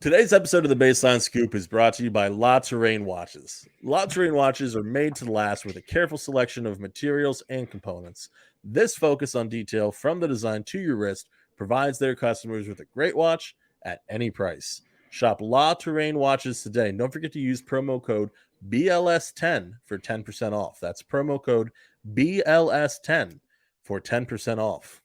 Today's episode of the Baseline Scoop is brought to you by La Terrain Watches. La Terrain Watches are made to last with a careful selection of materials and components. This focus on detail from the design to your wrist provides their customers with a great watch at any price. Shop La Terrain Watches today. And don't forget to use promo code BLS10 for 10% off. That's promo code BLS10 for 10% off.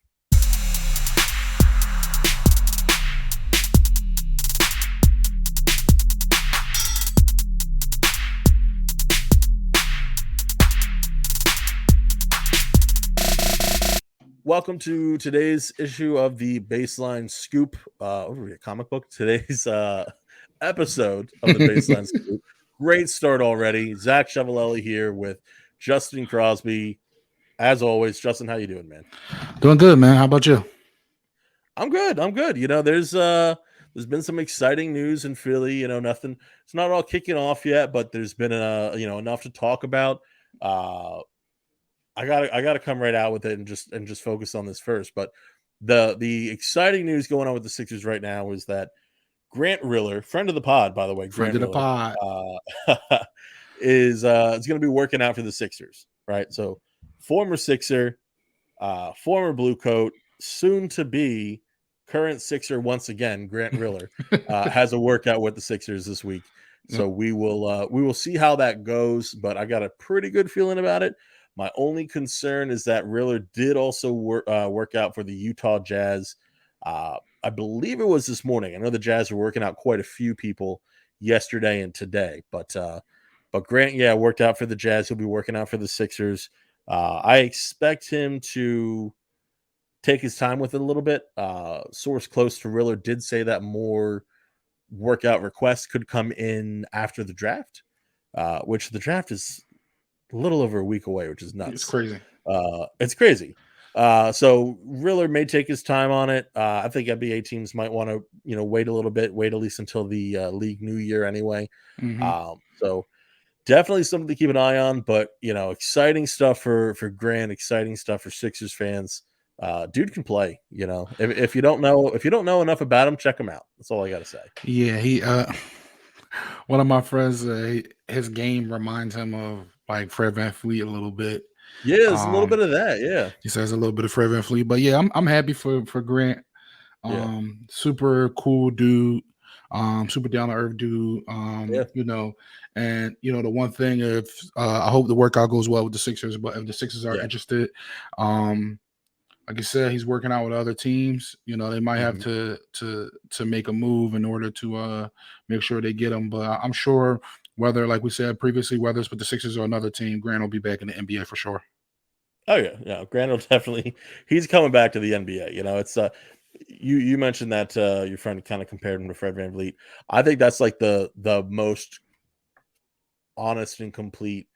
Welcome to today's issue of the Baseline Scoop. Comic book. Today's episode of the Baseline Scoop. Great start already. Zach Ciavolella here with Justin Crosby. As always, Justin, how you doing, man? Doing good, man. How about you? I'm good. You know, there's been some exciting news in Philly. You know, nothing. It's not all kicking off yet, but there's been enough to talk about. I gotta come right out with it and just focus on this first. But the exciting news going on with the Sixers right now is that Grant Riller, friend of the pod, by the way, Friend of the pod, is going to be working out for the Sixers, right? So former Sixer, former Blue Coat, soon to be current Sixer once again, Grant Riller has a workout with the Sixers this week. So we will see how that goes, but I got a pretty good feeling about it. My only concern is that Riller did also work out for the Utah Jazz. I believe it was this morning. I know the Jazz are working out quite a few people yesterday and today, but Grant, worked out for the Jazz. He'll be working out for the Sixers. I expect him to take his time with it a little bit. Source close to Riller did say that more workout requests could come in after the draft, which the draft is a little over a week away, which is nuts. It's crazy. So Riller may take his time on it. I think NBA teams might want to, wait a little bit, wait at least until the league new year anyway. Mm-hmm. So definitely something to keep an eye on, but exciting stuff for Grant, exciting stuff for Sixers fans. Dude can play, if you don't know enough about him, check him out. That's all I got to say. Yeah. He, one of my friends, his game reminds him of like Fred VanVleet a little bit. Yeah, there's a little bit of that. Yeah, he says a little bit of Fred VanVleet, but yeah, I'm happy for Grant. Super cool dude. Super down to earth dude. And the one thing, if I hope the workout goes well with the Sixers, but if the Sixers are interested, like I said, he's working out with other teams. They might have to make a move in order to make sure they get him. But I'm sure, whether, like we said previously, whether it's with the Sixers or another team, Grant will be back in the NBA for sure. Oh yeah. Grant will definitely. He's coming back to the NBA. It's you mentioned that your friend kind of compared him to Fred VanVleet. I think that's like the most honest and complete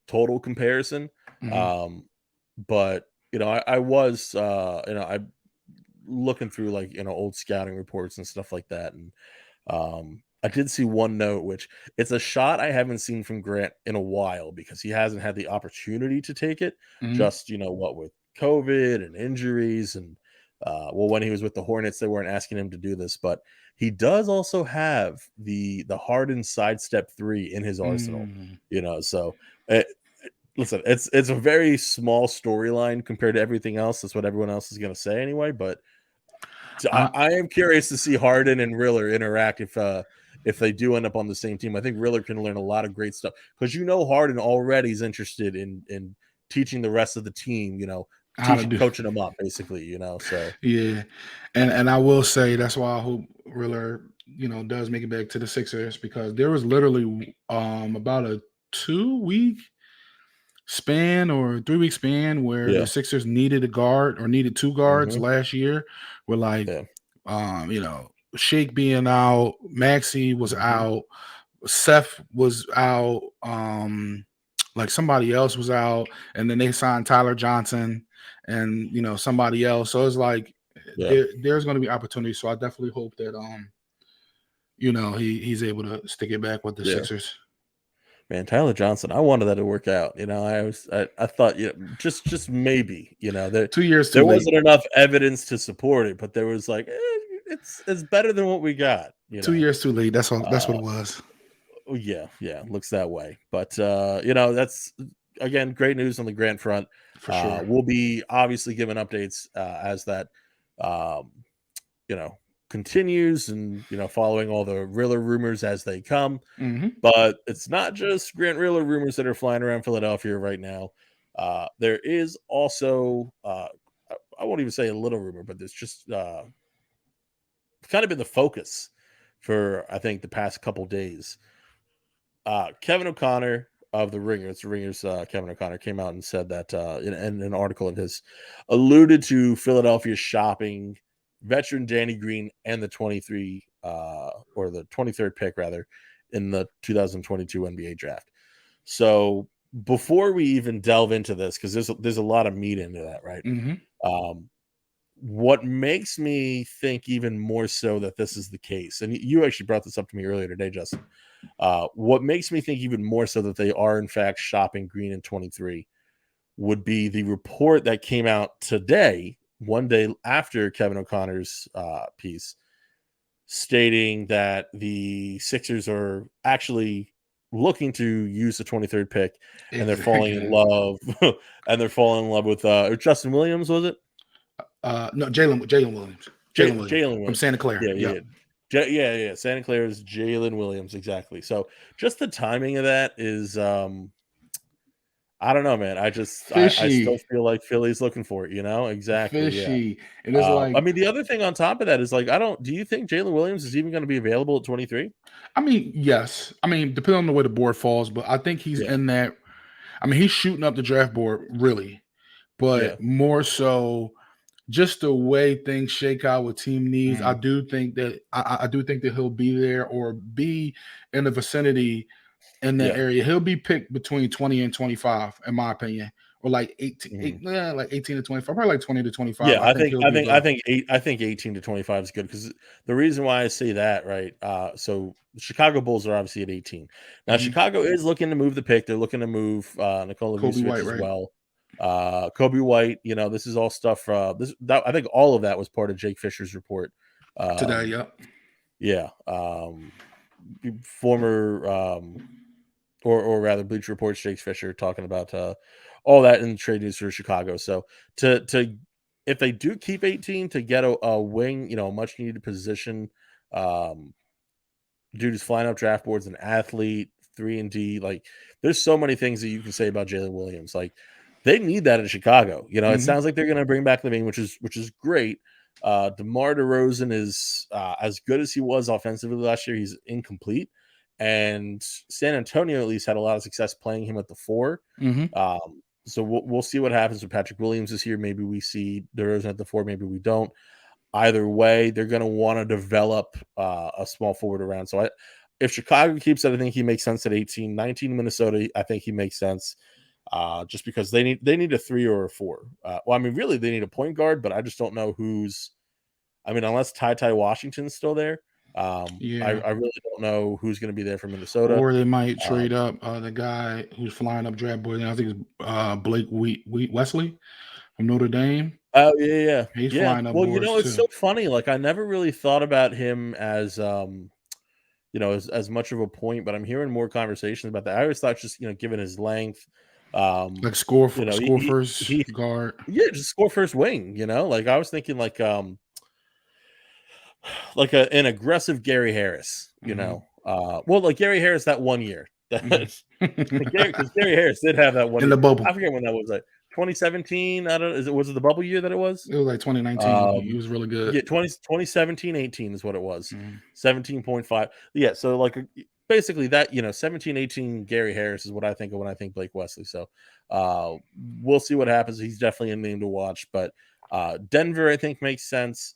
total comparison. Mm-hmm. But I was I looking through like old scouting reports and stuff like that, and I did see one note, which it's a shot I haven't seen from Grant in a while because he hasn't had the opportunity to take it. Mm-hmm. Just what with COVID and injuries, and when he was with the Hornets, they weren't asking him to do this, but he does also have the Harden sidestep 3 in his arsenal. So listen, it's a very small storyline compared to everything else. That's what everyone else is going to say anyway. But I am curious to see Harden and Riller interact if they do end up on the same team. I think Riller can learn a lot of great stuff because Harden already is interested in teaching the rest of the team. Coaching them up basically. So yeah, and I will say that's why I hope Riller does make it back to the Sixers, because there was literally about a 2-week span or 3-week span where the Sixers needed a guard or needed 2 guards last year. Where Shake being out, Maxey was out, Seth was out, like somebody else was out, and then they signed Tyler Johnson and somebody else. So it's like there's going to be opportunities. So I definitely hope that he's able to stick it back with the Sixers. Man, Tyler Johnson, I wanted that to work out. I thought, just maybe, 2 years too there late. wasn't enough evidence to support it, but there was like, it's better than what we got. 2 years too late. That's all. That's what it was. Yeah, looks that way. But that's again great news on the Grant front. For sure. We'll be obviously giving updates as that um, continues, and following all the Riller rumors as they come. Mm-hmm. But it's not just Grant Riller rumors that are flying around Philadelphia right now. There is also I won't even say a little rumor, but there's just kind of been the focus for I think the past couple days. Kevin O'Connor of the Ringers, Kevin O'Connor came out and said that in an article of his, alluded to Philadelphia shopping veteran Danny Green and the 23 or the 23rd pick rather in the 2022 NBA draft. So before we even delve into this, because there's a lot of meat into that, right? Mm-hmm. What makes me think even more so that this is the case, and you actually brought this up to me earlier today, Justin. What makes me think even more so that they are in fact shopping Green in 23 would be the report that came out today, one day after Kevin O'Connor's piece, stating that the Sixers are actually looking to use the 23rd pick, and they're falling in love, with Justin Williams, was it? No, Jalen Williams. Jalen Williams from Santa Clara. Yeah. Santa Clara's Jalen Williams, exactly. So just the timing of that is, I don't know, man. I still feel like Philly's looking for it, exactly. Fishy. Yeah. And it's like, I mean, the other thing on top of that is like, do you think Jalen Williams is even going to be available at 23? I mean, yes. I mean, depending on the way the board falls, but I think he's in that. I mean, he's shooting up the draft board, really, but more so just the way things shake out with team needs. I do think that I do think that he'll be there or be in the vicinity in that area. He'll be picked between 20 and 25, in my opinion, or like 18, like 18 to 25, probably like 20 to 25. Yeah, I think 18 to 25 is good, because the reason why I say that, right? So the Chicago Bulls are obviously at 18. Now Chicago is looking to move the pick. They're looking to move Nikola Vucevic as well. Kobe White, this is all stuff. I think all of that was part of Jake Fisher's report today. Former or rather Bleacher Report's Jake Fisher talking about all that in trade news for Chicago. So to if they do keep 18, to get a wing, a much needed position, dude is flying up draft boards, an athlete, 3-and-D. Like, there's so many things that you can say about Jalen Williams. Like, they need that in Chicago. It sounds like they're going to bring back Levine, which is great. DeMar DeRozan is as good as he was offensively last year. He's incomplete, and San Antonio at least had a lot of success playing him at the 4. So we'll see what happens with Patrick Williams this year. Maybe we see DeRozan at the 4, maybe we don't. Either way, they're going to want to develop a small forward around. So if Chicago keeps it, I think he makes sense at 18. 19 Minnesota, I think he makes sense. Just because they need a 3 or a 4. Well, I mean, really, they need a point guard, but I just don't know who's. I mean, unless Ty Washington's still there, I really don't know who's going to be there for Minnesota. Or they might trade up the guy who's flying up draft board. I think it's Blake Wesley from Notre Dame. Oh yeah. He's flying up. Well, it's so funny. Like, I never really thought about him as as much of a point, but I'm hearing more conversations about that. I always thought, just given his length, like score first guard. Yeah, just score first wing. Like, I was thinking like an aggressive Gary Harris. Well, like Gary Harris that 1 year. Because Gary Harris did have that one in the bubble. I forget when that was. Like 2017. I don't know. Was it the bubble year that it was? It was like 2019. He was really good. Yeah, 2017-18 is what it was. 17.5. Yeah, so like basically that, 17-18 Gary Harris is what I think of when I think Blake Wesley. So we'll see what happens. He's definitely a name to watch. But Denver, I think, makes sense.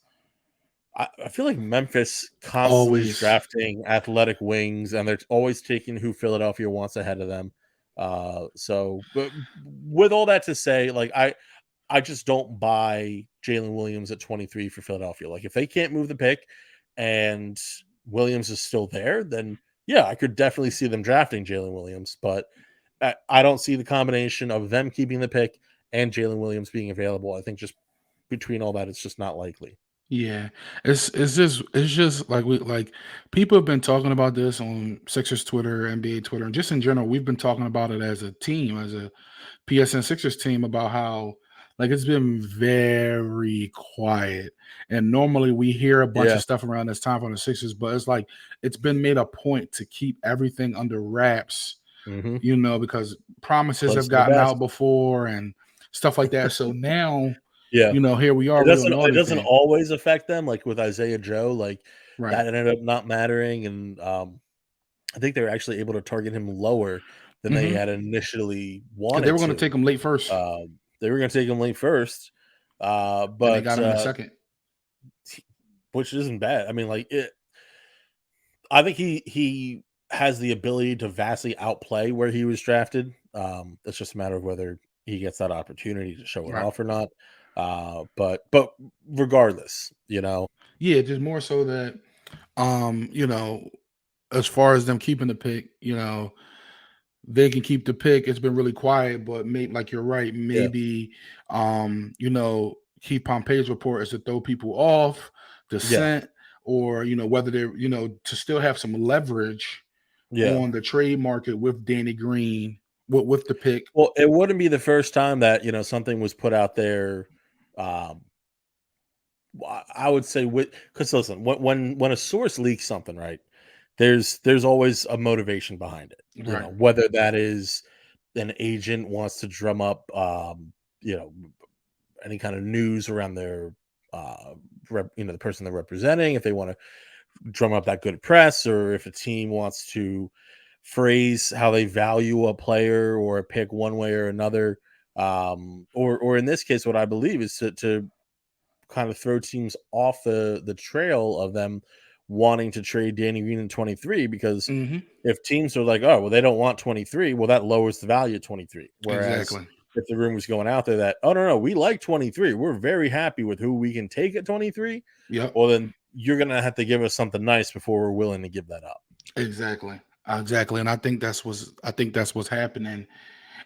I feel like Memphis constantly is drafting athletic wings, and they're always taking who Philadelphia wants ahead of them. So but with all that to say, like, I just don't buy Jalen Williams at 23 for Philadelphia. Like, if they can't move the pick and Williams is still there, then yeah, I could definitely see them drafting Jalen Williams. But I don't see the combination of them keeping the pick and Jalen Williams being available. I think just between all that, it's just not likely. Yeah, it's just like people have been talking about this on Sixers Twitter, NBA Twitter, and just in general, we've been talking about it as a team, as a PSN Sixers team, about how like it's been very quiet. And normally we hear a bunch Yeah. of stuff around this time from the Sixers, but it's like it's been made a point to keep everything under wraps, Mm-hmm. because promises have Close to the gotten out best. before and stuff like that. So now, Yeah. here we are, It we don't doesn't know it doesn't anything. always affect them, like with Isaiah Joe, like Right. that ended up not mattering, and I think they were actually able to target him lower than they Mhm. had initially 'Cause they wanted were gonna to. take him late first, They were going to take him late first, and they but got him in second. which isn't bad. I mean, like it. I think he has the ability to vastly outplay where he was drafted. It's just a matter of whether he gets that opportunity to show it Right. off or not. But regardless, Yeah, just more so that, um, you know, as far as them keeping the pick, they can keep the pick. It's been really quiet, but maybe, like you're right, yeah, maybe, Keith Pompey's report is to throw people off the yeah, scent, or whether they're to still have some leverage yeah. on the trade market with Danny Green, with the pick. Well, it wouldn't be the first time that something was put out there. Um, I would say because listen, when a source leaks something, right? There's always a motivation behind it. Right. Whether that is an agent wants to drum up, you know, any kind of news around their, the person they're representing, if they want to drum up that good press, or if a team wants to phrase how they value a player or a pick one way or another. Or in this case, what I believe is to kind of throw teams off the trail of them wanting to trade Danny Green in 23, because Hmm. if teams are like, oh, well, they don't want 23, well, that lowers the value of 23. Whereas Exactly. if the rumor's going out there that, oh, no, we like 23, we're very happy with who we can take at 23, Yep. well, then you're going to have to give us something nice before we're willing to give that up. Exactly. Exactly. And I think that's what's happening.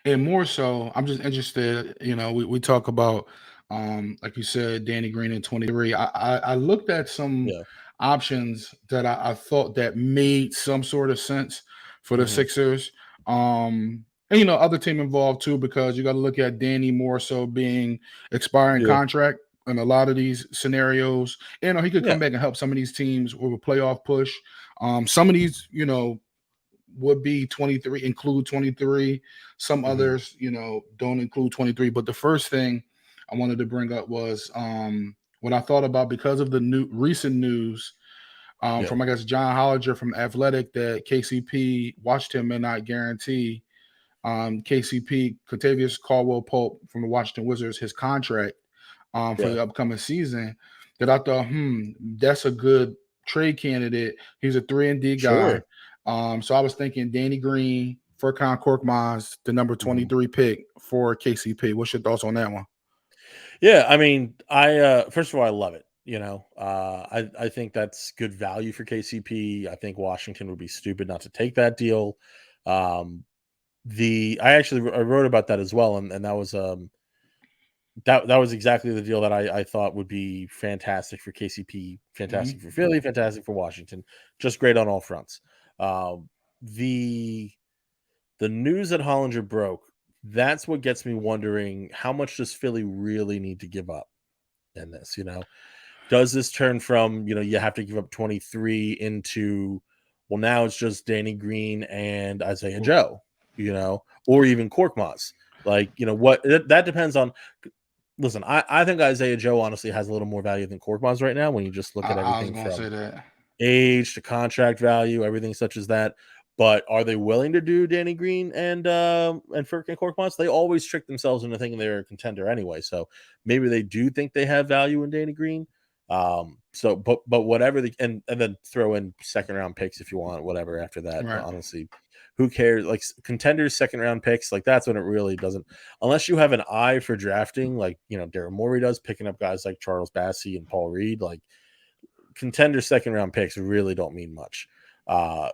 And more so, I'm just interested. We talk about, like you said, Danny Green in 23. I looked at some Yeah. options that I thought that made some sort of sense for the Hmm. Sixers. And other team involved too, because you got to look at Danny more so being expiring Yeah. contract in a lot of these scenarios. He could Yeah. come back and help some of these teams with a playoff push. Some of these, would be 23, include 23. Some Hmm. others, don't include 23. But the first thing I wanted to bring up was, what I thought about, because of the recent news, Yeah. from, I guess, John Hollinger from Athletic, that KCP Washington may not guarantee, KCP Contavious Caldwell Pope from the Washington Wizards his contract, for Yeah. the upcoming season. That I thought, that's a good trade candidate. He's a 3-and-D guy. Sure. So I was thinking Danny Green, Furkan Korkmaz, the number Mhm. 23 pick for KCP. What's your thoughts on that one? Yeah, I mean, I first of all, I love it. I think that's good value for KCP. I think Washington would be stupid not to take that deal. Um, I wrote about that as well, and that was that was exactly the deal that I thought would be fantastic for KCP, fantastic Hmm. for Philly, fantastic for Washington, just great on all fronts. Um, the the news that Hollinger broke, that's what gets me wondering, how much does Philly really need to give up in this? Does this turn from, you have to give up 23 into, well, now it's just Danny Green and Isaiah Joe, or even Korkmaz? Like, what that depends on. Listen, I think Isaiah Joe honestly has a little more value than Korkmaz right now when you just look at I was everything gonna from say that. age to contract value, everything such as that. But are they willing to do Danny Green and Furkan Korkmaz? They always trick themselves into thinking they're a contender anyway. So maybe they do think they have value in Danny Green. But whatever and then throw in second round picks if you want, whatever after that. Right. Honestly, who cares? Like contenders, second round picks, like that's when it really doesn't. Unless you have an eye for drafting, like Daryl Morey does, picking up guys like Charles Bassey and Paul Reed, like contender second round picks really don't mean much.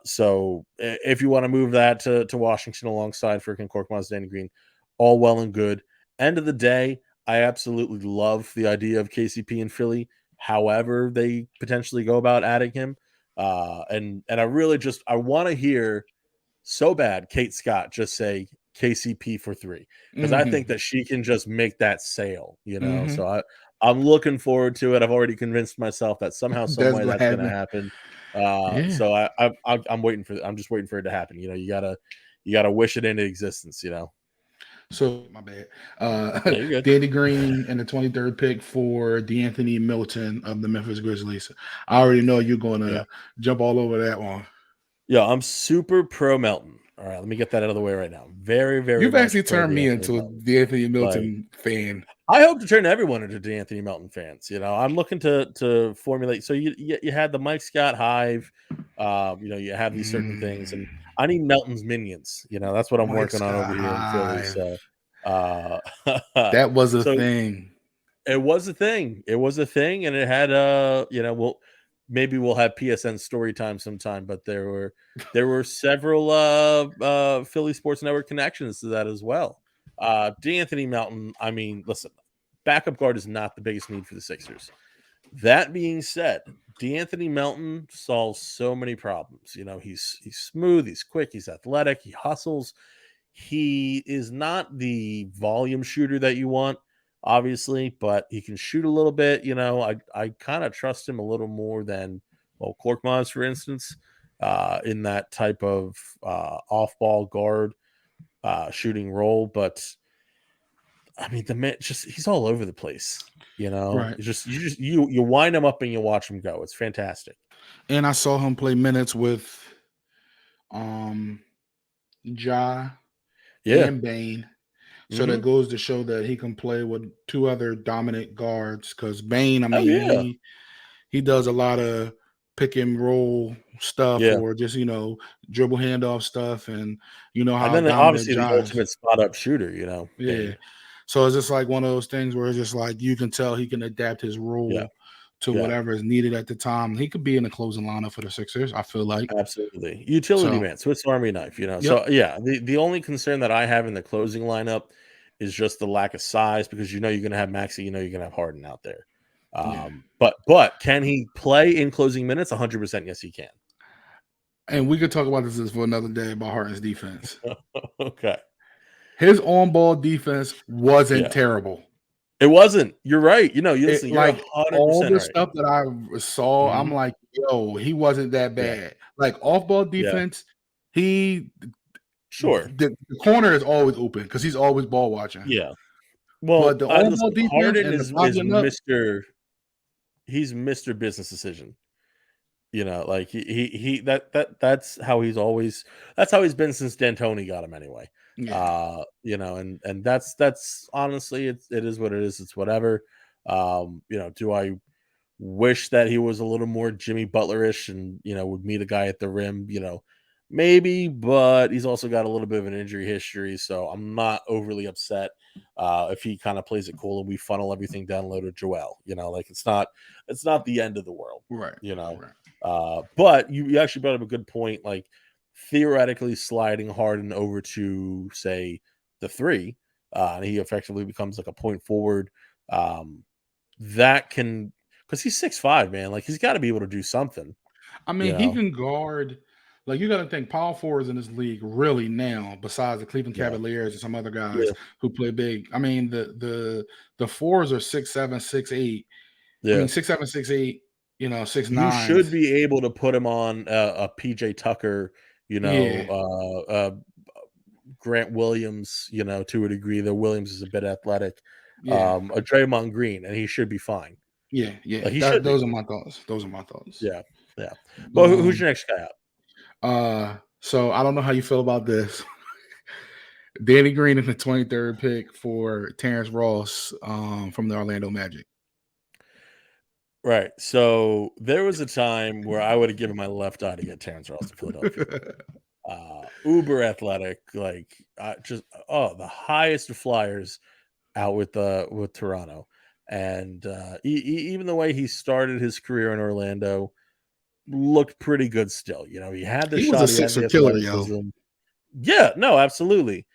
So if you want to move that to Washington alongside freaking Korkmaz, Danny Green, all well and good. End of the day, I absolutely love the idea of KCP in Philly. however they potentially go about adding him. And I really I want to hear so bad Kate Scott just say KCP for 3, because I think that she can just make that sale, So I'm looking forward to it. I've already convinced myself that somehow, some That's way, gonna that's going to happen. happen. Yeah. So I'm waiting for. I'm just waiting for it to happen. You gotta wish it into existence. So my bad. Yeah, you're good. Danny Green and the 23rd pick for DeAnthony Milton of the Memphis Grizzlies. I already know you're Yeah, gonna jump all over that one. yeah. I'm super pro Melton. All right, let me get that out of the way right now. Very, very You've much actually pro turned me DeAnthony into a Melton. DeAnthony Like, Milton fan. I hope to turn everyone into DeAnthony Melton fans. I'm looking to formulate. So you had the Mike Scott hive. You have these certain things, and I need Melton's minions. That's what I'm Mike working on over Scott here in Philly. Hive. So, That was a so thing. it was a thing. It was a thing, and it had maybe we'll have PSN story time sometime, but there were several Philly Sports Network connections to that as well. DeAnthony Melton, I mean, listen, backup guard is not the biggest need for the Sixers. That being said, DeAnthony Melton solves so many problems. He's smooth, he's quick, he's athletic, he hustles. He is not the volume shooter that you want, obviously, but he can shoot a little bit. I kind of trust him a little more than, well, Korkmaz, for instance, in that type of off-ball guard shooting role. But I mean, the man he's all over the place. Right. You wind him up and you watch him go. It's fantastic. And I saw him play minutes with Ja Yeah. and Bane. So that Mm-hmm. goes to show that he can play with 2 other dominant guards. Because Bane, I Oh mean, yeah. he does a lot of pick and roll stuff, Yeah. or just dribble handoff stuff, and And how then dominant obviously the Ja is. ultimate spot up shooter, Yeah. Bane. So it's just like one of those things where it's just like you can tell he can adapt his Yeah. role to Yeah. whatever is needed at the time. He could be in the closing lineup for the Sixers, I feel like. Absolutely. Utility So, man, Swiss Army knife, yep. So yeah, the only concern that I have in the closing lineup is just the lack of size, because you're gonna have Maxey, you're gonna have Harden out there. Yeah. But can he play in closing minutes? 100%, yes, he can. And we could talk about this for another day about Harden's defense. Okay. His on-ball defense wasn't Yeah. terrible. It wasn't. You're right. Listen, you're Like all 100% the right. stuff that I saw, I'm Mhm. like, yo, he wasn't that Yeah. bad. Like off-ball Yeah. defense, the Sure. corner is always open because he's always ball watching. Yeah. But Well, the on-ball listen, defense Harden and the is bobbing up, he's Mr. Business Decision. Like that's how he's been since D'Antoni got him anyway. yeah. And that's honestly, it is what it is. It's whatever. Do I wish that he was a little more Jimmy Butler-ish and would meet a guy at the rim, maybe, but he's also got a little bit of an injury history, so I'm not overly upset if he kind of plays it cool and we funnel everything down low to Joel. Like it's not the end of the world. Right. But you actually brought up a good point, like theoretically sliding Harden over to, say, the 3, and he effectively becomes like a point forward. That can, because he's 6'5", man. Like he's got to be able to do something. I mean, he can guard. Like you got to think, power forwards in this league really now, besides the Cleveland Yeah. Cavaliers and some other guys Yeah. who play big. I mean, the fours are 6'7", 6'8". Yeah. I mean, 6'7", 6'8", 6'9". You should be able to put him on a PJ Tucker, Grant Williams, to a degree. Though Williams is a bit athletic. Yeah. A Draymond Green, and he should be fine. Yeah. Like, he should be. Those are my thoughts. Yeah. Yeah. But, Well, who's your next guy out? So I don't know how you feel about this. Danny Green in the 23rd pick for Terrence Ross from the Orlando Magic. Right. So there was a time where I would have given my left eye to get Terrence Ross to Philadelphia. Uber athletic, like the highest of flyers out with Toronto, and even the way he started his career in Orlando looked pretty good still. He had the He shot, was a he had the Sixer killer, yo. athleticism. Yeah, no, absolutely.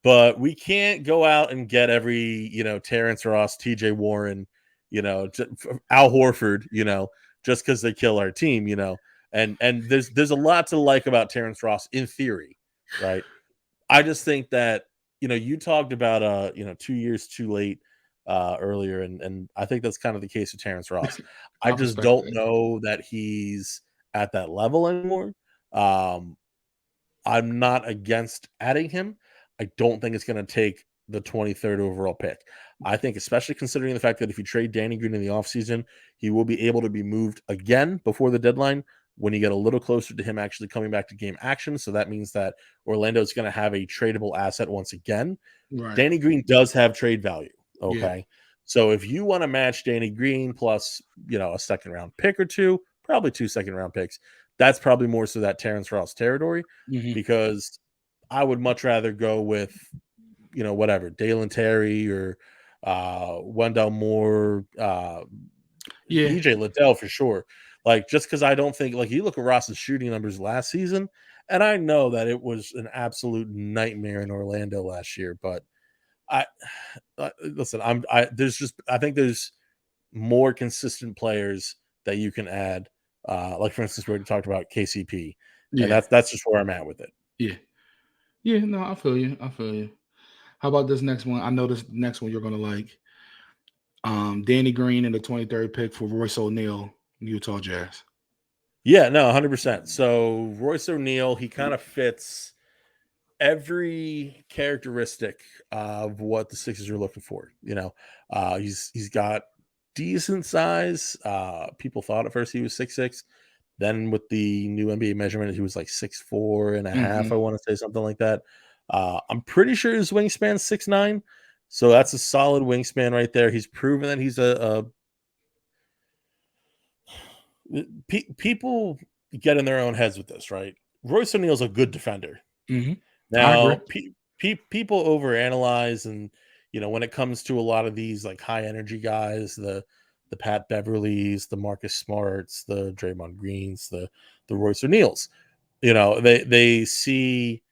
But we can't go out and get every Terrence Ross, TJ Warren, Al Horford, just because they kill our team, and there's a lot to like about Terrence Ross in theory, right? I just think that you talked about 2 years too late earlier, and I think that's kind of the case with Terrence Ross. I I just respect don't that. know that he's at that level anymore. Um, I'm not against adding him. I don't think it's going to take the 23rd overall pick. I think, especially considering the fact that if you trade Danny Green in the offseason, he will be able to be moved again before the deadline when you get a little closer to him actually coming back to game action. So that means that Orlando is going to have a tradable asset once again. Right. Danny Green does have trade value. Yeah. Okay. So if you want to match Danny Green plus, a second round pick or two, probably 2 second round picks, that's probably more so that Terrence Ross territory Hmm. because I would much rather go with, whatever, Dalen Terry or Wendell Moore, Yeah. EJ Liddell for sure. Like, just because I don't think, like, you look at Ross's shooting numbers last season, and I know that it was an absolute nightmare in Orlando last year, but I listen. I think there's more consistent players that you can add. Like for instance, we already talked about KCP, and Yeah. that's just where I'm at with it. Yeah. Yeah. No, I feel you. I feel you. How about this next one? I know this next one you're gonna like. Danny Green in the 23rd pick for Royce O'Neal, Utah Jazz. Yeah, no, 100%. So Royce O'Neal, he kind of fits every characteristic of what the Sixers are looking for. He's got decent size. People thought at first he was 6'6". Then with the new NBA measurement, he was like 6'4" and a half. Hmm. I want to say something like that. I'm pretty sure his wingspan's 6'9". So that's a solid wingspan right there. He's proven that he's people get in their own heads with this, right? Royce O'Neal's a good defender. Hmm. I agree. Now, people overanalyze, and when it comes to a lot of these like high energy guys, the Pat Beverleys, the Marcus Smarts, the Draymond Greens, the Royce O'Neals, they see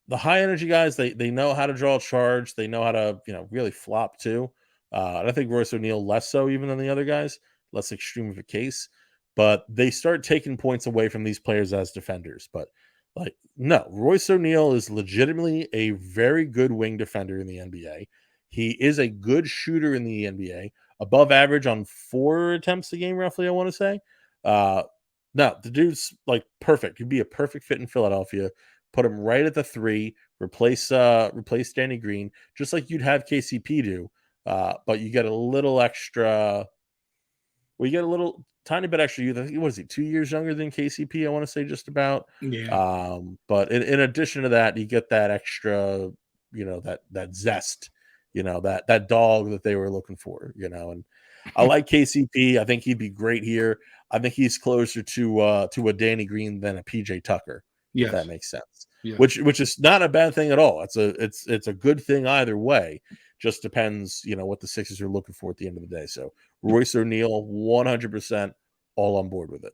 the high energy guys. They know how to draw a charge. They know how to really flop too. And I think Royce O'Neal less so even than the other guys, less extreme of a case. But they start taking points away from these players as defenders. But like, no, Royce O'Neal is legitimately a very good wing defender in the NBA. He is a good shooter in the NBA, above average on 4 attempts a game, roughly. I want to say. Uh, no, the dude's like perfect. He'd be a perfect fit in Philadelphia. Put him right at the 3, replace Danny Green, just like you'd have KCP do. But you get a little extra. Well, you get a little tiny bit extra youth. I think, what is he, 2 years younger than KCP? I want to say just about. Yeah. But in addition to that, you get that extra, that zest, that dog that they were looking for, and I like KCP. I think he'd be great here. I think he's closer to a Danny Green than a PJ Tucker, if that Yes. makes sense. Yes. Which is not a bad thing at all. It's a good thing either way. Just depends, what the Sixers are looking for at the end of the day. So Royce O'Neal, 100% all on board with it.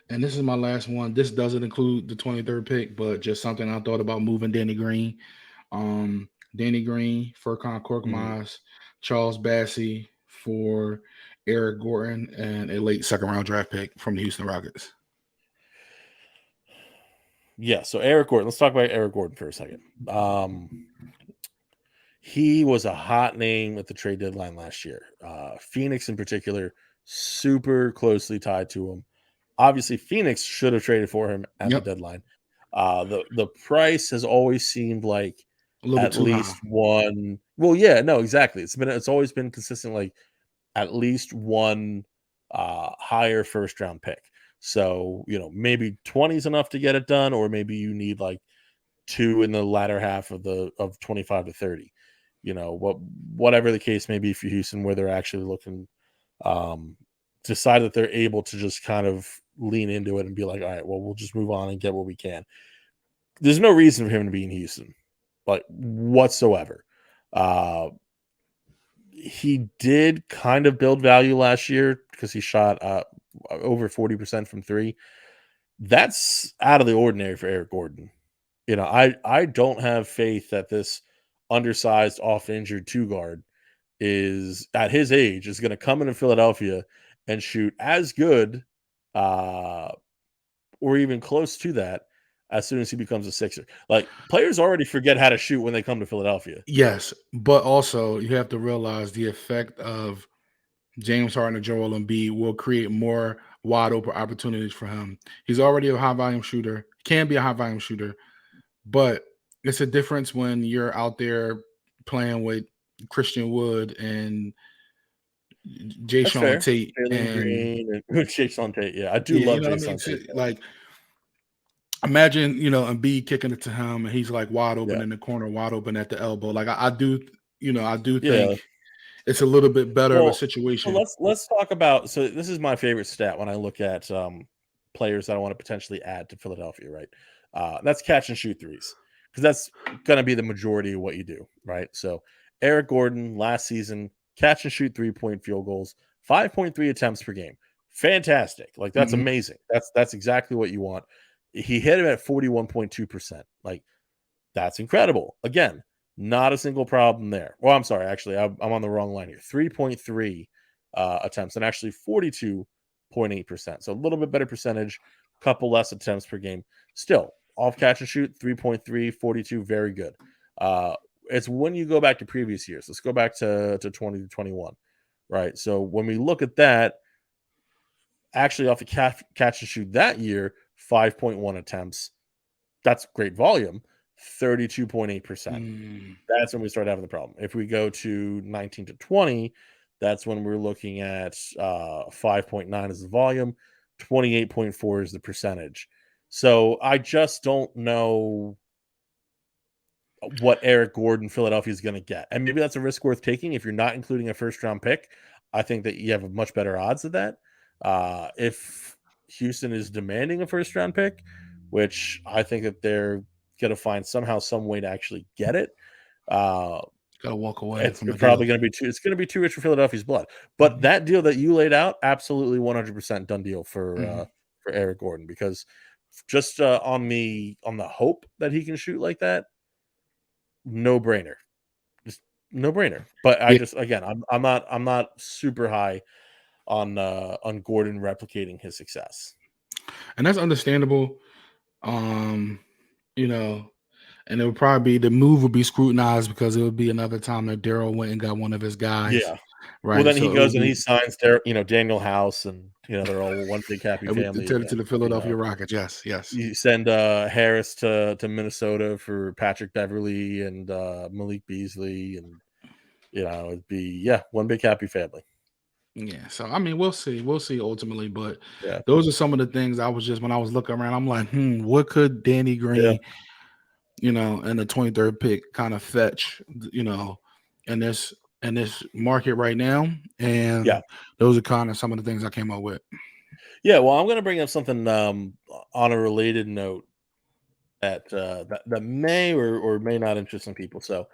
And this is my last one. This doesn't include the 23rd pick, but just something I thought about moving Danny Green. Danny Green, Furkan Mhm. Korkmaz, Charles Bassey for Eric Gordon, and a late second round draft pick from the Houston Rockets. Yeah, so Eric Gordon. Let's talk about Eric Gordon for a second. He was a hot name at the trade deadline last year. Phoenix, in particular, super closely tied to him. Obviously, Phoenix should have traded for him at the Yep. deadline. The price has always seemed like A little bit at too high. least one. Well, yeah, no, exactly. It's always been consistent, like at least one higher first round pick. So maybe 20 is enough to get it done, or maybe you need like 2 in the latter half of 25 to 30. Whatever the case may be for Houston, where they're actually looking, um, decide that they're able to just kind of lean into it and be like, all right, well, we'll just move on and get what we can. There's no reason for him to be in Houston, like whatsoever. Uh, he did kind of build value last year because he shot over 40% from 3. That's out of the ordinary for Eric Gordon. I don't have faith that this undersized, off injured 2 guard is at his age is going to come into Philadelphia and shoot as good, or even close to that, as soon as he becomes a Sixer. Like, players already forget how to shoot when they come to Philadelphia. Yes, but also you have to realize the effect of James Harden and Joel Embiid will create more wide open opportunities for him. He's already a high volume shooter, can be a high volume shooter, but it's a difference when you're out there playing with Christian Wood and That's Jay-Sean fair. Tate, Jalen and Green and Jason Tate. Yeah, I do yeah, you love know what I mean. Jason Tate. Like, imagine Embiid kicking it to him, and he's like wide open Yeah, in the corner, wide open at the elbow. Like I do, I do think yeah. it's a little bit better of a Well, so situation. let's talk about. So this is my favorite stat when I look at players that I want to potentially add to Philadelphia. Right, that's catch and shoot threes, because that's going to be the majority of what you do. Right. So Eric Gordon last season, catch and shoot 3-point field goals, 5.3 attempts per game. Fantastic. Like, that's Mhm. amazing. That's exactly what you want. He hit him at 41.2%. Like, that's incredible. Again, not a single problem there. Well, I'm sorry. Actually, I'm on the wrong line here. 3.3 attempts and actually 42.8%. So a little bit better percentage, couple less attempts per game. Still, off catch and shoot, 3.3, 42, very good. It's when you go back to previous years. Let's go back to 20 to 21, right? So when we look at that, actually off the catch and shoot that year, 5.1 attempts. That's great volume, 32.8%. Mm, That's when we start having the problem. If we go to 19 to 20, that's when we're looking at 5.9 is the volume, 28.4 is the percentage. So I just don't know what Eric Gordon Philadelphia is going to get. And maybe that's a risk worth taking. If you're not including a first round pick, I think that you have a much better odds of that. If Houston is demanding a first round pick, which I think that they're going to find somehow, some way to actually get it, uh, gotta walk away it's from a deal. probably going to be too. It's going to be too rich for Philadelphia's blood. But Mhm, that deal that you laid out, absolutely 100% done deal mhm. for Eric Gordon, because just on the hope that he can shoot like that, no brainer, just no brainer. But I Yeah, just, again, I'm not super high on Gordon replicating his success. and that's understandable. Um, you know, and it would probably be the move would be scrutinized because it would be another time that Daryl went and got one of his guys, Yeah. Well, right? then he So it would goes and he be signs Daniel House, and they're all one big happy it would family to again. the Philadelphia Rockets. Yes, yes. You send Harris to Minnesota for Patrick Beverly and Malik Beasley, and it'd be, yeah, one big happy family. Yeah. So I mean, we'll see. We'll see ultimately, but Yeah, those are some of the things I was just when I was looking around, I'm like, what could Danny yeah, Green, and the 23rd pick kind of fetch, in this market right now. yeah. And those are kind of some of the things I came up with. Yeah, well, I'm going to bring up something on a related note that may or may not interest some people. So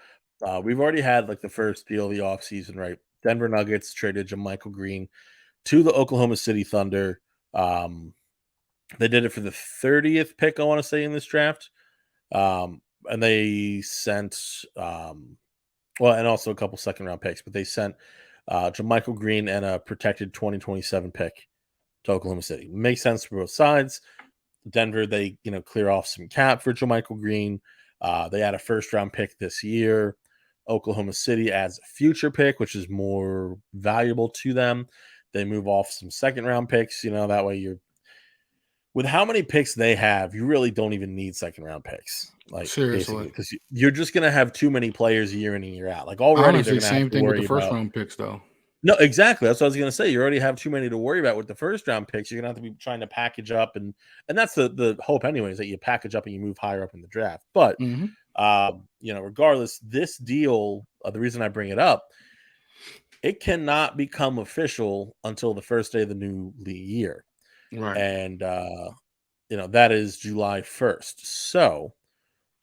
we've already had like the first deal of the offseason, right? Denver Nuggets traded JaMychal Green to the Oklahoma City Thunder. Um, they did it for the 30th pick, I want to say, in this draft. And they sent well, and also a couple second round picks, but they sent JaMychal Green and a protected 2027 pick to Oklahoma City. Makes sense for both sides. Denver, they clear off some cap for JaMychal Green. They add a first round pick this year. Oklahoma City adds a future pick, which is more valuable to them. They move off some second round picks. That way you're with how many picks they have, you really don't even need second round picks. Like, basically, Seriously. because you're just going to have too many players year in and year out. Like, already they're Honestly, going to have same to thing with the worry first about. round picks, though. No, exactly. That's what I was going to say. You already have too many to worry about with the first round picks. You're going to have to be trying to package up, and that's the hope, anyways, that you package up and you move higher up in the draft. But Hmm. regardless, this deal, the reason I bring it up, it cannot become official until the first day of the new league year, Right. and that is July 1st. So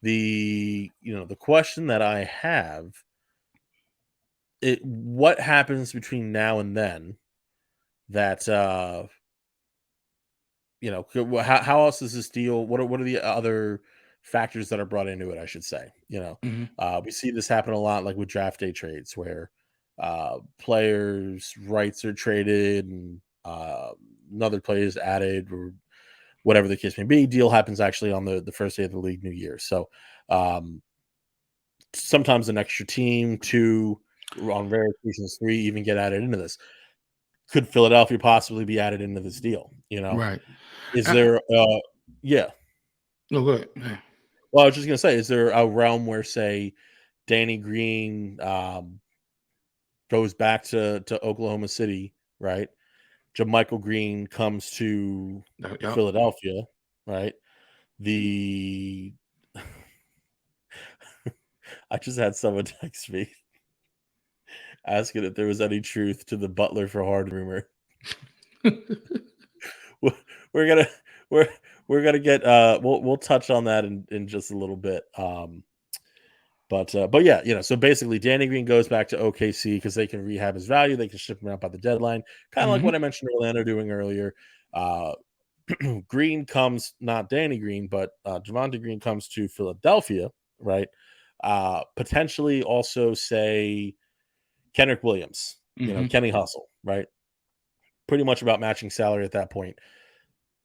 the question that I have, what happens between now and then that how else does this deal, what are the other factors that are brought into it, I should say. Hmm. We see this happen a lot, like with draft day trades, where players' rights are traded and another player is added or whatever the case may be. Deal happens actually on the first day of the league new year. So sometimes an extra team, 2, on rare occasions 3 even get added into this. Could Philadelphia possibly be added into this deal? Right. Is there yeah. No, go ahead. Yeah. Well, I was just gonna say, is there a realm where, say, Danny Green goes back to Oklahoma City, right? JaMychal Green comes to Yep. Philadelphia, right? The I just had someone text me asking if there was any truth to the Butler for Harden rumor. We're gonna we're we're gonna get we'll touch on that in just a little bit. But yeah, so basically Danny Green goes back to OKC because they can rehab his value, they can ship him out by the deadline, kind of like Hmm. what I mentioned Orlando doing earlier. Uh, Green comes, not Danny Green, but Javonte Green comes to Philadelphia, right? Potentially also say Kenrick Williams, Hmm. Kenny Hustle, right? Pretty much about matching salary at that point.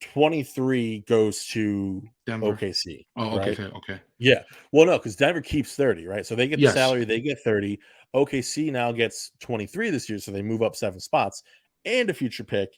23 goes to Denver. OKC, Oh, okay. right? Okay. Yeah. Well, no, because Denver keeps 30, right? So they get the Yes. salary, they get 30. OKC now gets 23 this year, so they move up 7 spots and a future pick,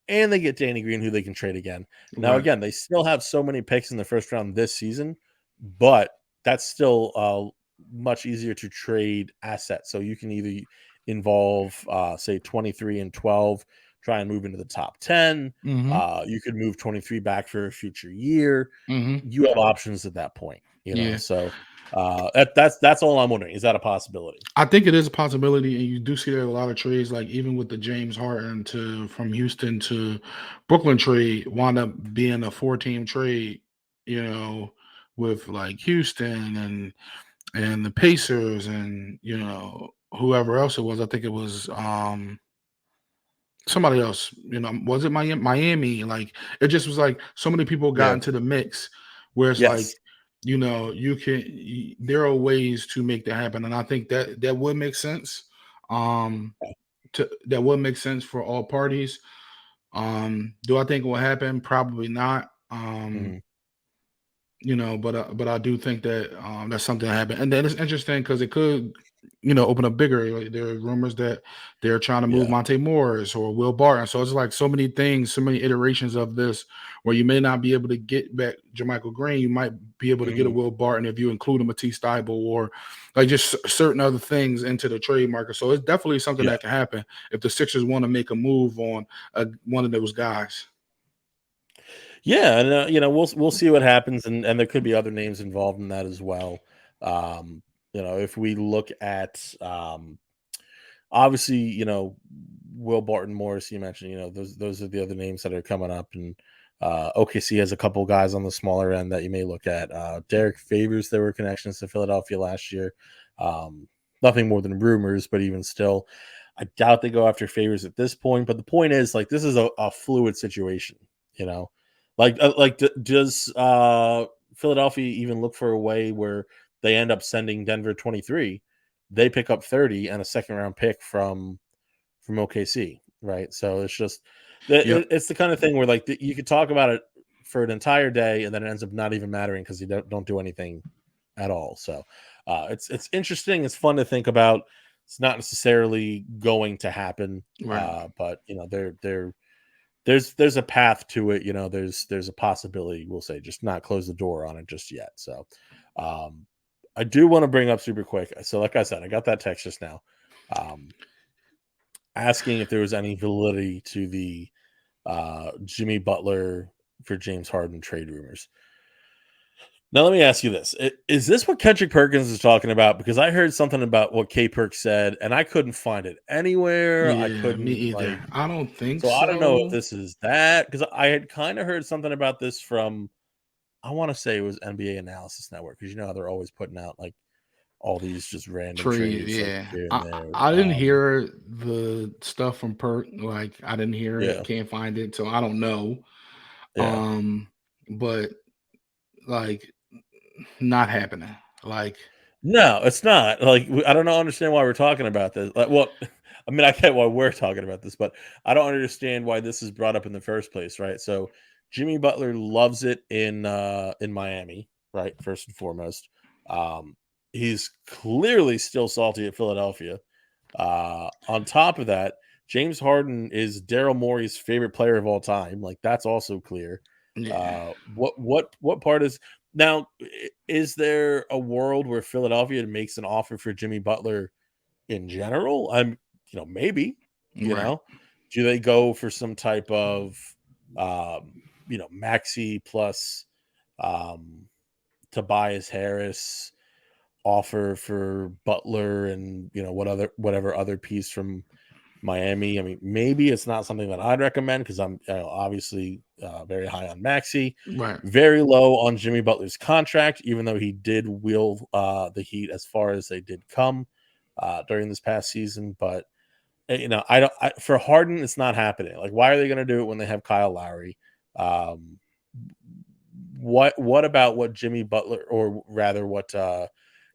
and they get Danny Green, who they can trade again. Now, Right. again, they still have so many picks in the first round this season, but that's still much easier to trade assets. So you can either involve, say, 23 and 12, try and move into the top 10. Hmm. You could move 23 back for a future year. Hmm. You have options at that point, Yeah. So that's all I'm wondering. Is that a possibility? I think it is a possibility, and you do see there a lot of trades, like even with the James Harden to from Houston to Brooklyn trade, wound up being a 4-team trade, with like Houston and the Pacers and whoever else it was. I think it was somebody else. Was it Miami? Like it just was like so many people got Yeah. into the mix, where it's like Yes. there are ways to make that happen, and I think that would make sense. Um, that would make sense for all parties. Do I think it will happen? Probably not. Mhm. But I do think that that's something that happened, and then it's interesting because it could, open up bigger. Like, there are rumors that they're trying to move Yeah. Monte Morris or Will Barton. So it's like so many things, so many iterations of this, where you may not be able to get back JaMychal Green. You might be able to get a Mhm. Will Barton if you include a Matisse Thybulle or like just certain other things into the trade market. So it's definitely something Yeah. that can happen if the Sixers want to make a move on one of those guys. Yeah, and we'll see what happens, and there could be other names involved in that as well. Um, if we look at obviously, Will Barton, Morris, you mentioned, those are the other names that are coming up, and OKC has a couple guys on the smaller end that you may look at. Derek Favors, there were connections to Philadelphia last year. Nothing more than rumors, but even still, I doubt they go after Favors at this point. But the point is, like, this is a fluid situation, you know. Does Philadelphia even look for a way where they end up sending Denver 23? They pick up 30 and a second round pick from OKC, right? So it's just Yep. it's the kind of thing where like you could talk about it for an entire day and then it ends up not even mattering because you don't do anything at all. So it's interesting. It's fun to think about. It's not necessarily going to happen, Right. but there's a path to it. There's a possibility. We'll say just not close the door on it just yet. So I do want to bring up super quick. So like I said, I got that text just now. Um, Asking if there was any validity to the Jimmy Butler for James Harden trade rumors. Now, let me ask you this. Is this what Kendrick Perkins is talking about? Because I heard something about what K Perk said, and I couldn't find it anywhere. I Yeah, me couldn't, either. like, I don't think so I don't know if so. this is that, because I had kind of heard something about this from, I want to say it was NBA Analysis Network, because you know how they're always putting out, like, all these just random Trade, trades, like, yeah. here and I there. I didn't hear the stuff from Perk. Like I didn't hear it, Yeah. can't find it, so I don't know. Yeah. Um, but like not happening. Like No, it's not. Like, I don't understand why we're talking about this. Like, well, I mean, I get why we're talking about this, but I don't understand why this is brought up in the first place, right? So, Jimmy Butler loves it in Miami, right? First and foremost, he's clearly still salty at Philadelphia. On top of that, James Harden is Daryl Morey's favorite player of all time. Like, that's also clear. Yeah. What part is now? Is there a world where Philadelphia makes an offer for Jimmy Butler in general? Maybe. You Right. know, do they go for some type of maxi plus um, Tobias Harris offer for Butler and whatever other piece from Miami? I mean, maybe it's not something that I'd recommend because I'm obviously very high on Maxi, Right. very low on Jimmy Butler's contract, even though he did wheel the Heat as far as they did come during this past season. But for Harden, it's not happening. Like, why are they going to do it when they have Kyle Lowry? Um, what about what Jimmy Butler, or rather what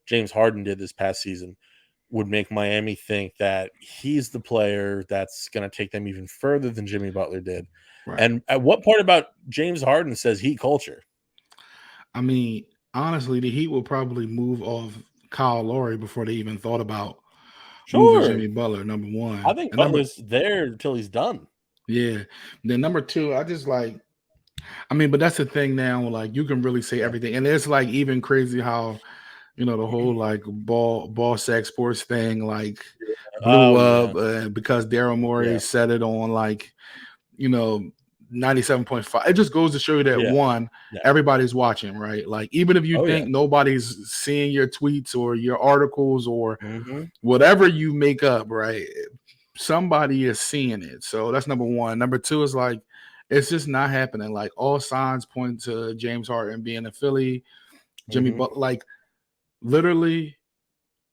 James Harden did this past season, would make Miami think that he's the player that's going to take them even further than Jimmy Butler did? Right. And at what part about James Harden says Heat culture? I mean, honestly, the Heat will probably move off Kyle Lowry before they even thought about moving Sure. Jimmy Butler, number I one. think And number Butler's there until he's done. yeah. Then number two, I just like I mean, but that's the thing now, like you can really say Yeah. everything. And it's like even crazy how, the whole like ball sack sports thing like blew Oh, up yeah. because Daryl Morey Yeah. said it on like, you know, 97.5. It just goes to show you that Yeah. one, Yeah. everybody's watching, right? Like even if you Oh, yeah. think nobody's seeing your tweets or your articles or Hmm. whatever you make up, right? Somebody is seeing it. So that's number one. Number two is like it's just not happening. Like all signs point to James Harden being in Philly, Jimmy Hmm. But like literally,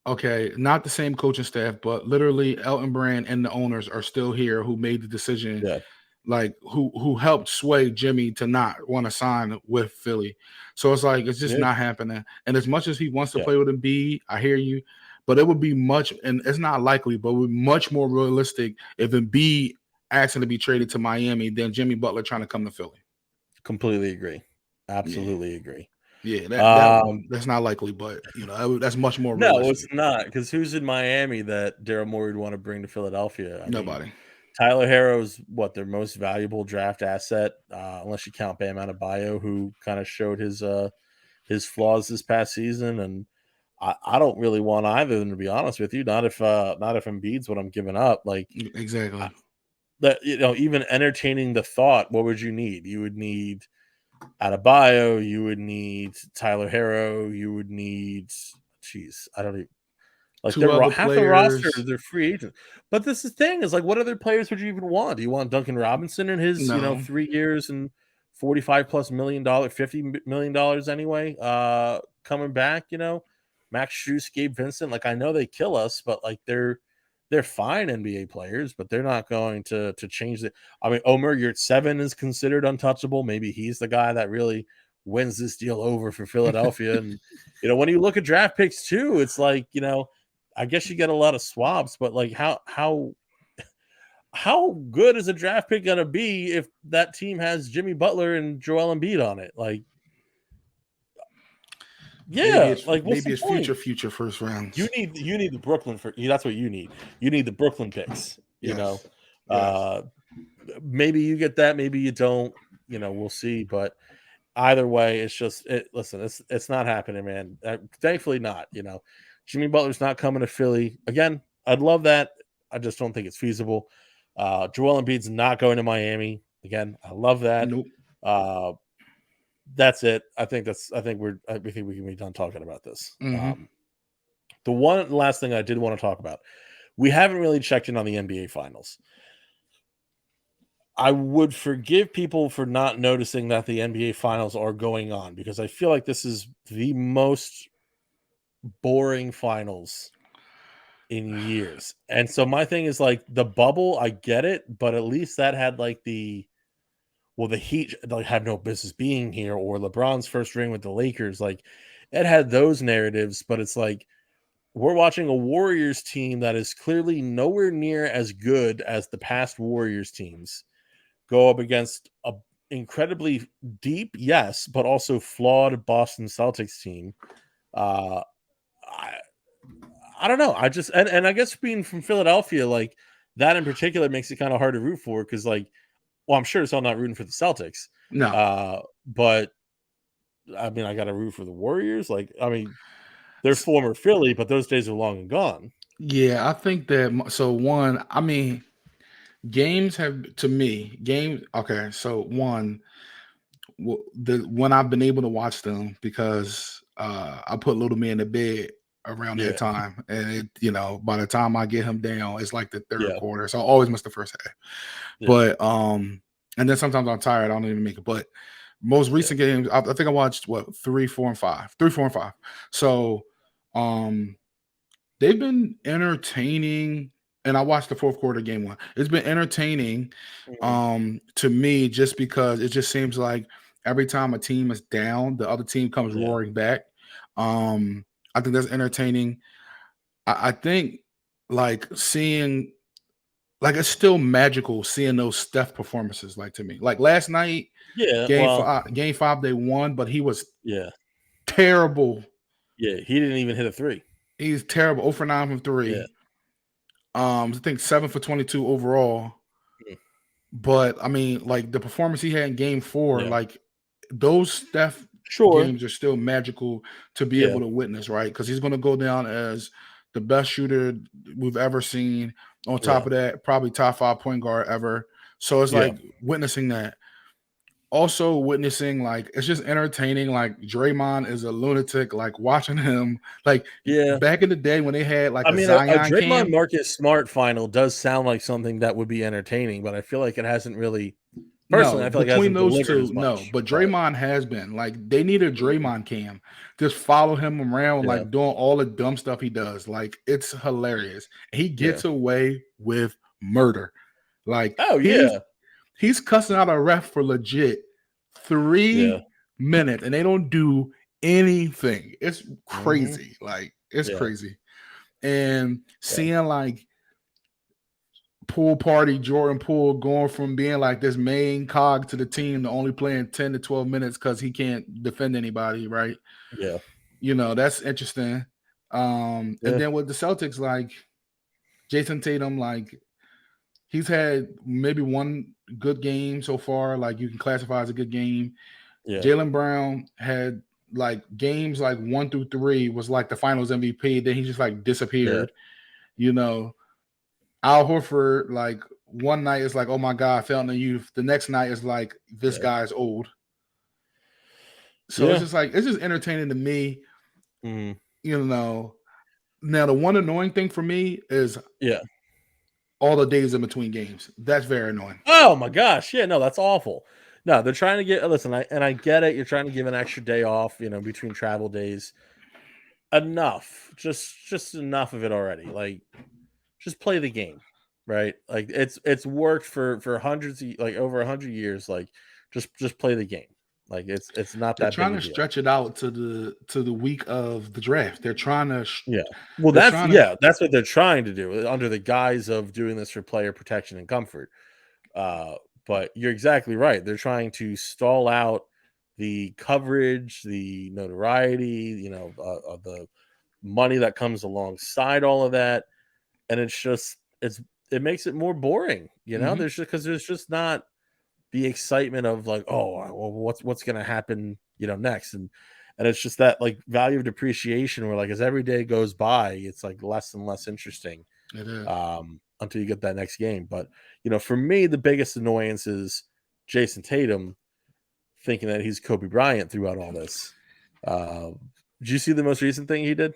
okay, not the same coaching staff, but literally Elton Brand and the owners are still here who made the decision, Yeah. like who helped sway Jimmy to not want to sign with Philly. So it's like it's just Yeah. not happening. And as much as he wants to Yeah. play with Embiid, I hear you, but it would be much, and it's not likely, but it would be much more realistic if Embiid asking to be traded to Miami than Jimmy Butler trying to come to Philly. Completely agree. Yeah, Absolutely agree. yeah, Um, that's not likely, but that's much more no, it's realistic. not, because who's in Miami that Daryl Morey would want to bring to Philadelphia? I mean, Nobody. Tyler Harrow's their most valuable draft asset, unless you count Bam Adebayo, who kind of showed his flaws this past season. And I don't really want either of them, to be honest with you. Not if Embiid's what I'm giving up. Like, I- Exactly. that, even entertaining the thought, what would you need? You would need Adebayo, you would need Tyler Harrow, you would need, geez, I don't even, like, Two other half the roster, players. they're free agents. But this is the thing, is like, what other players would you even want? Do you want Duncan Robinson in his, No. 3 years and $45+ million, $50 million anyway, coming back? Max Strus, Gabe Vincent. Like, I know they kill us, but like they're fine NBA players, but they're not going to change the. I mean, Omer Yurtseven is considered untouchable. Maybe he's the guy that really wins this deal over for Philadelphia. And when you look at draft picks too, it's like, I guess you get a lot of swabs, but like how good is a draft pick gonna be if that team has Jimmy Butler and Joel Embiid on it? Like, yeah, like, what's Maybe the it's point? future first You rounds. need you need the Brooklyn for you. That's what you need. You need the Brooklyn picks. Yes. Yes. Uh, maybe you get that, maybe you don't. We'll see. But either way, it's just listen. It's not happening, man. Thankfully, not. Jimmy Butler's not coming to Philly again. I'd love that. I just don't think it's feasible. Joel Embiid's not going to Miami again. I love that. Nope. Uh, that's it. I think we can be done talking about this. Hmm. The one last thing I did want to talk about, we haven't really checked in on the NBA Finals. I would forgive people for not noticing that the NBA Finals are going on, because I feel like this is the most boring finals in years. And so my thing is, like, the bubble, I get it, but at least that had like the Heat like have no business being here, or LeBron's first ring with the Lakers. Like, it had those narratives, but it's like we're watching a Warriors team that is clearly nowhere near as good as the past Warriors teams go up against a incredibly deep, yes, but also flawed Boston Celtics team. Uh, I, I don't know. I just and I guess being from Philadelphia, like that in particular makes it kind of hard to root for because, like, well, I'm sure it's all not rooting for the Celtics. No. But I mean, I got to root for the Warriors. Like, I mean, they're former Philly, but those days are long and gone. Yeah, I think that. So one, I mean, games have to me games. Okay, so one, when I've been able to watch them because I put little man to bed around that Yeah, time, and by the time I get him down, it's like the third yeah, quarter, so I always miss the first half. yeah, But and then sometimes I'm tired, I don't even make it. But most yeah, recent games, I think I watched what 3, 4, and 5, 3, 4, and 5. So um they've been entertaining, and I watched the fourth quarter game one. It's been entertaining mhm, to me just because it just seems like every time a team is down, the other team comes yeah, roaring back. I think that's entertaining. I think like seeing like it's still magical seeing those Steph performances, like to me. Like last night, yeah. Well, game five, they won, but he was yeah, terrible. yeah. He didn't even hit a three. He's terrible. 0 for 9 from Yeah, 3. I think 7 for 22 overall. mm, But I mean, like the performance he had in game four, yeah. like those Steph Sure. games are still magical to be Yeah, able to witness, right? Because he's going to go down as the best shooter we've ever seen. On top yeah, of that, probably top 5 point guard ever. So it's yeah, like witnessing that. Also witnessing like it's just entertaining. Like Draymond is a lunatic. Like watching him, like yeah. back in the day when they had like I a mean, a Zion Draymond cam. Marcus Smart final does sound like something that would be entertaining, but I feel like it hasn't really. Personally, No, I feel like it between hasn't those delivered two, as no. much. But But Draymond has been like they need a mhm, Draymond cam. Just follow him around, yeah, like doing all the dumb stuff he does. Like it's hilarious. He yeah. gets away with murder. Like Oh he's yeah, he's cussing out a ref for legit yeah, 3 minutes, and they don't do anything. It's hmm, crazy. Like it's yeah, crazy. And yeah, seeing like pool party Jordan Poole going from being like this main cog to the team to only playing 10 to 12 minutes because he can't defend anybody, right? yeah, That's interesting. And yeah, then with the Celtics, like Jason Tatum, like he's had maybe one good game so far, like you can classify as a good game. yeah, Jaylen Brown had like games like 1 through 3 was like the finals MVP. Then he just like yeah, disappeared, you know. Al Horford, like one night is like, oh my God, I fell in the youth. The next night is like, this yeah, guy's old. So it's yeah, just like, it's just entertaining to me, mm, you know. Now, the one annoying thing for me is yeah. all the days in between games. That's very annoying. Oh my gosh, yeah, no, that's awful. No, they're trying to get. Listen, I get it. You're trying to give an extra day off, between travel days. Enough, just enough of it already. Like, just play the game, right? Like it's worked for hundreds of, like over 100 years. Like just play the game. Like it's not They're that big trying a to deal. stretch it out to the week of the draft. They're trying to Yeah. Well, they're that's trying to yeah, that's what they're trying to do under the guise of doing this for player protection and comfort. Uh, but you're exactly right. They're trying to stall out the coverage, the notoriety, the money that comes alongside all of that, and it makes it more boring. Mhm. There's just not the excitement of like, oh, well, what's going to happen, next, and it's just that like value of depreciation where like as every day goes by, it's like less and less interesting It is. until you get that next game. But for me, the biggest annoyance is Jason Tatum thinking that he's Kobe Bryant throughout all this. Uh, did you see the most recent thing he did?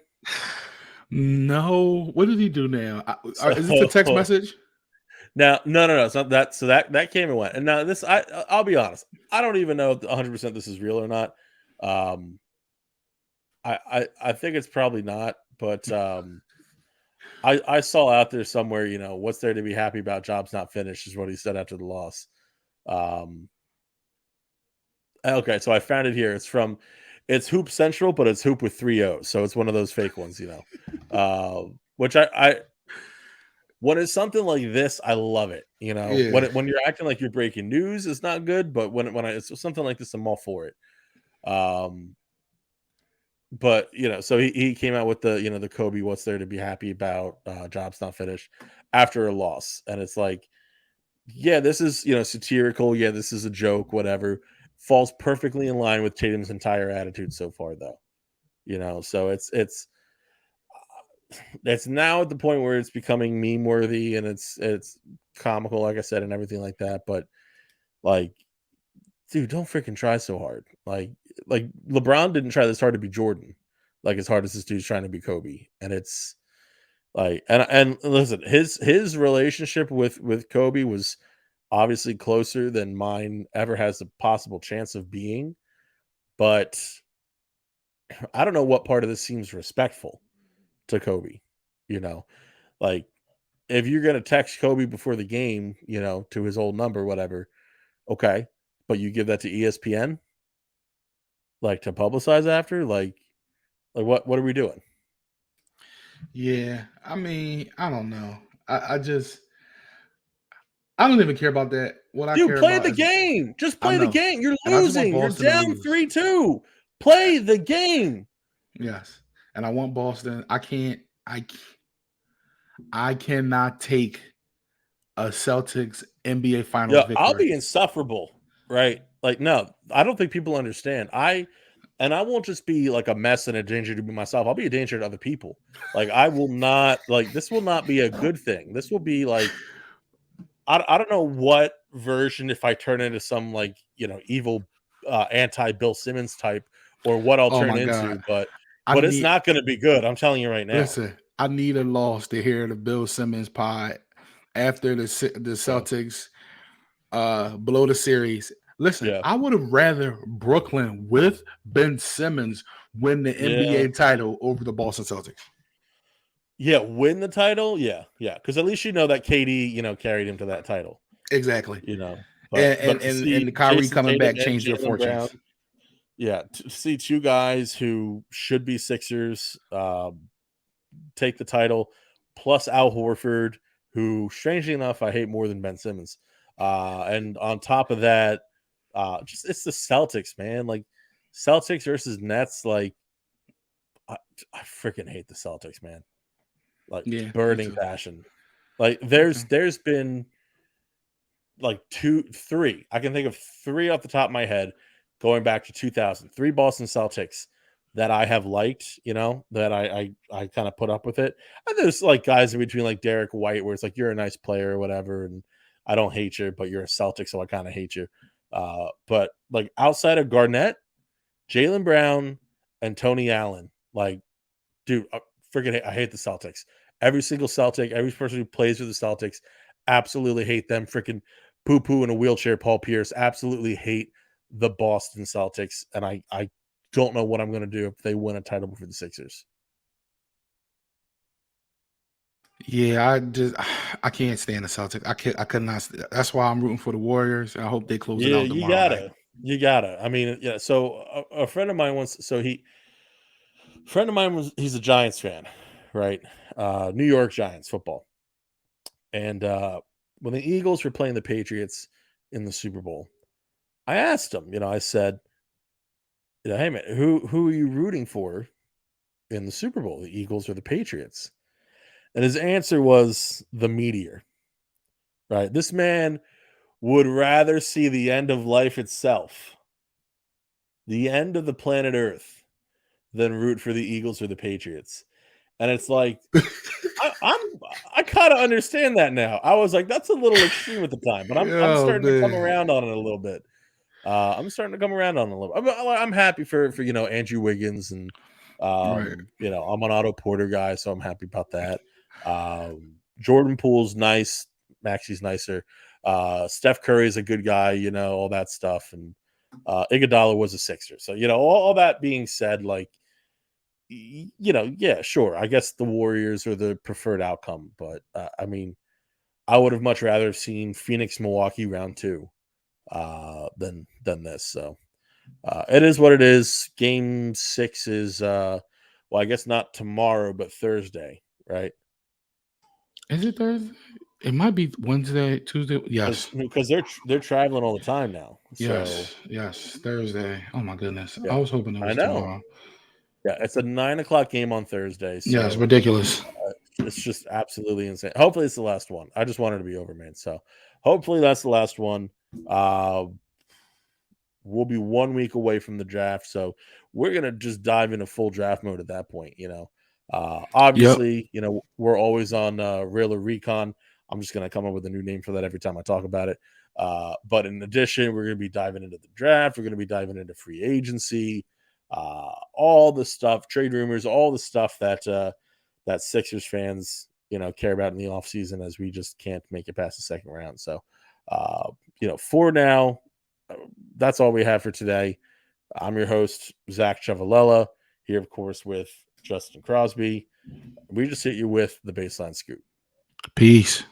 No, what did he do now? So Is this a text message? now, no, it's not that. So that came and went. And now this, I'll be honest, I don't even know if 100% this is real or not. Um, I think it's probably not, but I saw out there somewhere, what's there to be happy about? Job's not finished is what he said after the loss. Um, okay, so I found it here. it's Hoop Central, but it's Hoop with 3 O's. So it's one of those fake ones, which I when it's something like this, I love it. Yeah. When you're acting like you're breaking news, it's not good. But it's something like this, I'm all for it. But so he came out with the Kobe, what's there to be happy about? Job's not finished after a loss, and it's like, yeah, this is satirical. Yeah, this is a joke. Whatever, falls perfectly in line with Tatum's entire attitude so far, though. So it's now at the point where it's becoming meme worthy and it's comical, like I said, and everything like that. But like, dude, don't freaking try so hard. Like LeBron didn't try this hard to be Jordan, like as hard as this dude's trying to be Kobe. And it's like, and listen, his relationship with Kobe was obviously closer than mine ever has a possible chance of being. But I don't know what part of this seems respectful to Kobe. You know, like if you're gonna text Kobe before the game, to his old number, whatever, okay, but you give that to ESPN, like to publicize after, like what are we doing? Yeah. I mean, I don't know. I just I don't even care about that. What I Dude, care play about the is game. Just I play the know. game. You're And I just want losing. You're Boston to down lose. 3-2. Play the game. Yes. And I want Boston. I cannot take a Celtics NBA Finals Yeah, I'll victory. be insufferable, right? Like, no, I don't think people understand. And I won't just be like a mess and a danger to be myself. I'll be a danger to other people. Like, I will not like this will not be a good thing. This will be like I don't know what version if I turn into some like evil anti Bill Simmons type or what I'll Oh turn my God. into, but I it's need not going to be good. I'm telling you right now. listen, I need a loss to hear the Bill Simmons pod after the Yeah, Celtics blow the series. Listen, yeah, I would have rather Brooklyn with Ben Simmons win the yeah, NBA title over the Boston Celtics. yeah. Win the title, yeah, yeah. Because at least that KD carried him to that title. Exactly. But And to and see and Kyrie Jason coming Tatum back and changed their Jalen Brown, fortunes. yeah, to see two guys who should be Sixers take the title, plus Al Horford, who strangely enough I hate more than Ben Simmons. And on top of that, just it's the Celtics, man. Like Celtics versus Nets, like I, I freaking hate the Celtics, man. Like Yeah, me burning too. passion. Like Me too. there's been like three. I can think of three off the top of my head going back to 2000. Three Boston Celtics that I have liked, that I kind of put up with it. And there's like guys in between like Derek White where it's like you're a nice player or whatever and I don't hate you, but you're a Celtic, so I kind of hate you. But like outside of Garnett, Jalen Brown, and Tony Allen, like, dude, I hate the Celtics. Every single Celtic, every person who plays for the Celtics, absolutely hate them. Freaking poo poo in a wheelchair, Paul Pierce. Absolutely hate the Boston Celtics, and I don't know what I'm going to do if they win a title for the Sixers. Yeah, I can't stand the Celtics. I could not. That's why I'm rooting for the Warriors, and I hope they close it Yeah, out tomorrow night. you gotta. I mean, yeah. So a friend of mine once, he's a Giants fan, right? New York Giants football. And when the Eagles were playing the Patriots in the Super Bowl, I asked him, I said, hey man, who are you rooting for in the Super Bowl, the Eagles or the Patriots? And his answer was the meteor. Right? This man would rather see the end of life itself, the end of the planet Earth, than root for the Eagles or the Patriots. And it's like I'm I kind of understand that now. I was like, that's a little extreme at the time, but I'm Oh starting to come man, around on it a little bit. I'm starting to come around on it a little. I'm happy for Andrew Wiggins and right? I'm an Otto Porter guy, so I'm happy about that. Jordan Poole's nice, Maxi's nicer. Steph Curry is a good guy, all that stuff, and Iguodala was a Sixer. So all that being said, like yeah, sure. I guess the Warriors are the preferred outcome, but I mean, I would have much rather seen Phoenix Milwaukee round two than this. So It is what it is. Game 6 is well, I guess not tomorrow, but Thursday, right? Is it Thursday? It might be Wednesday, Tuesday. Yes. Because they're traveling all the time now. So Yes. Thursday. Oh my goodness. I yeah, was hoping it I was know. tomorrow. Yeah, it's a 9 o'clock game on Thursday. Yeah, it's So ridiculous. it's just absolutely insane. Hopefully, it's the last one. I just wanted to be over, man. So hopefully, that's the last one. We'll be 1 week away from the draft, so we're gonna just dive into full draft mode at that point. Yep. Obviously, we're always on Riller Recon. I'm just gonna come up with a new name for that every time I talk about it. But in addition, we're gonna be diving into the draft. We're gonna be diving into free agency, all the stuff, trade rumors, all the stuff that Sixers fans care about in the offseason, as we just can't make it past the second round. So, for now, that's all we have for today. I'm your host, Zach Ciavolella, here, of course, with Justin Crosby. We just hit you with the baseline scoop. Peace.